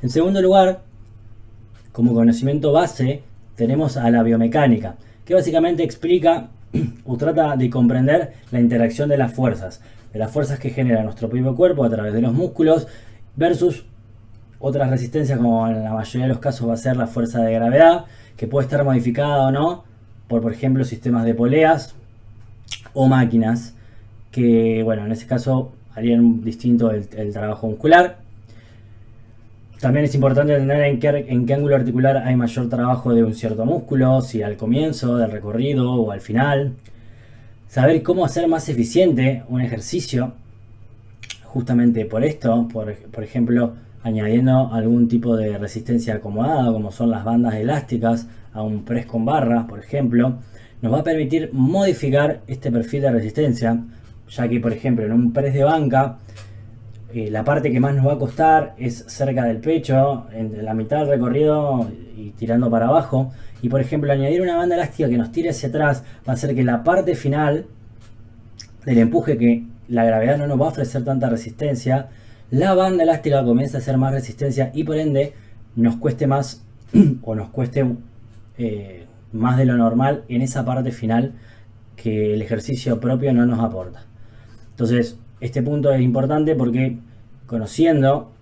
En segundo lugar, como conocimiento base, tenemos a la biomecánica, que básicamente explica o trata de comprender la interacción de las fuerzas que genera nuestro propio cuerpo a través de los músculos versus otras resistencias, como en la mayoría de los casos va a ser la fuerza de gravedad, que puede estar modificada o no por ejemplo, sistemas de poleas o máquinas que, bueno, en ese caso harían distinto el trabajo muscular. También es importante entender en qué ángulo articular hay mayor trabajo de un cierto músculo, si al comienzo del recorrido o al final. Saber cómo hacer más eficiente un ejercicio, justamente por esto, por ejemplo, añadiendo algún tipo de resistencia acomodada, como son las bandas elásticas, a un press con barra, por ejemplo, nos va a permitir modificar este perfil de resistencia, ya que, por ejemplo, en un press de banca, la parte que más nos va a costar es cerca del pecho, entre la mitad del recorrido y tirando para abajo. Y por ejemplo, añadir una banda elástica que nos tire hacia atrás va a hacer que la parte final del empuje, que la gravedad no nos va a ofrecer tanta resistencia, la banda elástica comienza a hacer más resistencia y por ende nos cueste más o nos cueste más de lo normal en esa parte final que el ejercicio propio no nos aporta. Entonces, este punto es importante porque conociendo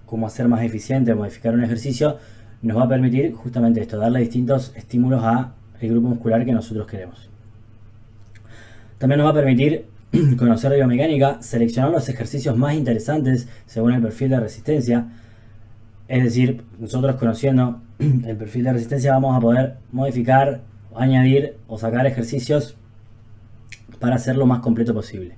cómo hacer más eficiente o modificar un ejercicio nos va a permitir justamente esto, darle distintos estímulos al grupo muscular que nosotros queremos. También nos va a permitir conocer biomecánica, seleccionar los ejercicios más interesantes según el perfil de resistencia. Es decir, nosotros conociendo el perfil de resistencia vamos a poder modificar, añadir o sacar ejercicios para hacerlo lo más completo posible.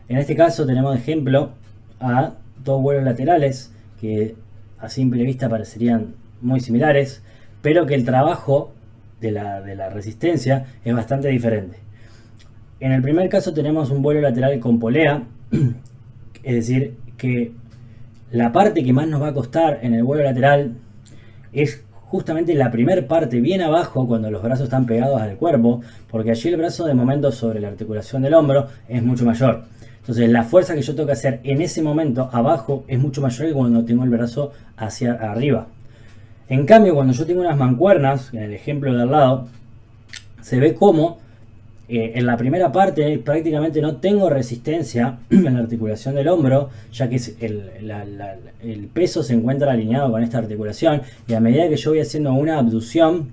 En este caso tenemos de ejemplo a dos vuelos laterales que a simple vista parecerían muy similares, pero que el trabajo de la resistencia es bastante diferente. En el primer caso tenemos un vuelo lateral con polea, es decir, que la parte que más nos va a costar en el vuelo lateral es justamente la primera parte bien abajo, cuando los brazos están pegados al cuerpo, porque allí el brazo de momento sobre la articulación del hombro es mucho mayor. Entonces la fuerza que yo tengo que hacer en ese momento abajo es mucho mayor que cuando tengo el brazo hacia arriba. En cambio, cuando yo tengo unas mancuernas, en el ejemplo de al lado, se ve como en la primera parte prácticamente no tengo resistencia en la articulación del hombro, ya que el peso se encuentra alineado con esta articulación, y a medida que yo voy haciendo una abducción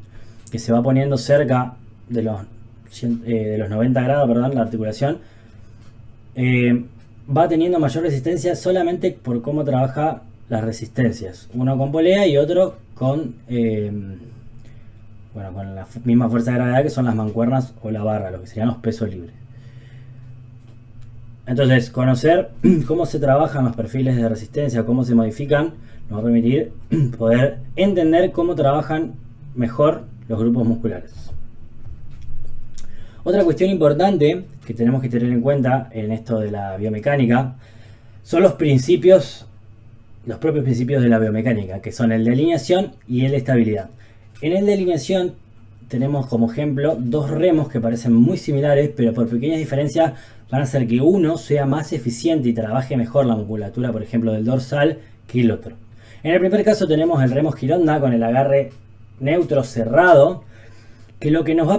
que se va poniendo cerca de los 90 grados, perdón, la articulación va teniendo mayor resistencia solamente por cómo trabaja las resistencias, uno con polea y otro con con la misma fuerza de gravedad, que son las mancuernas o la barra, lo que serían los pesos libres. Entonces, conocer cómo se trabajan los perfiles de resistencia, cómo se modifican, nos va a permitir poder entender cómo trabajan mejor los grupos musculares. Otra cuestión importante que tenemos que tener en cuenta en esto de la biomecánica son los propios principios de la biomecánica, que son el de alineación y el de estabilidad. En el de alineación tenemos como ejemplo dos remos que parecen muy similares, pero por pequeñas diferencias van a hacer que uno sea más eficiente y trabaje mejor la musculatura, por ejemplo, del dorsal, que el otro. En el primer caso tenemos el remo gironda con el agarre neutro cerrado, que lo que nos va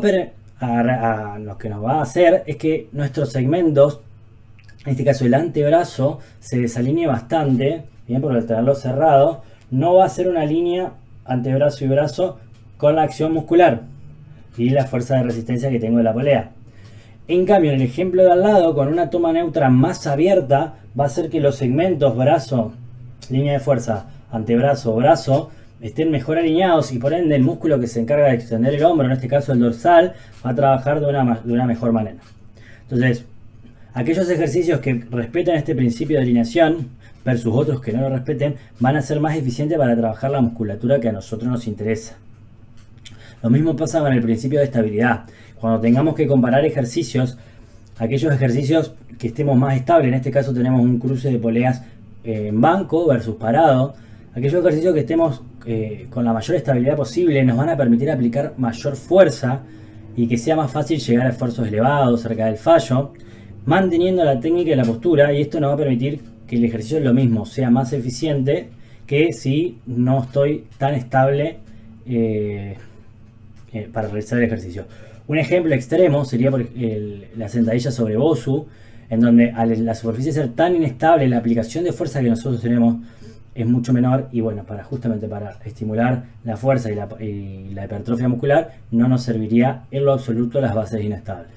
a hacer es que nuestros segmentos, en este caso el antebrazo, se desalinee bastante, bien, por el tenerlo cerrado, no va a ser una línea antebrazo y brazo con la acción muscular y la fuerza de resistencia que tengo de la polea. En cambio, en el ejemplo de al lado, con una toma neutra más abierta, va a hacer que los segmentos brazo, línea de fuerza, antebrazo, brazo, estén mejor alineados, y por ende el músculo que se encarga de extender el hombro, en este caso el dorsal, va a trabajar de una mejor manera. Entonces, aquellos ejercicios que respeten este principio de alineación versus otros que no lo respeten, van a ser más eficientes para trabajar la musculatura que a nosotros nos interesa. Lo mismo pasa con el principio de estabilidad. Cuando tengamos que comparar ejercicios, aquellos ejercicios que estemos más estables, en este caso tenemos un cruce de poleas en banco versus parado, aquellos ejercicios que estemos con la mayor estabilidad posible nos van a permitir aplicar mayor fuerza y que sea más fácil llegar a esfuerzos elevados cerca del fallo, manteniendo la técnica y la postura, y esto nos va a permitir que el ejercicio es lo mismo, sea más eficiente, que si no estoy tan estable para realizar el ejercicio. Un ejemplo extremo sería la sentadilla sobre Bosu, en donde al la superficie ser tan inestable, la aplicación de fuerza que nosotros tenemos es mucho menor, y bueno, justamente para estimular la fuerza y la hipertrofia muscular no nos serviría en lo absoluto las bases inestables.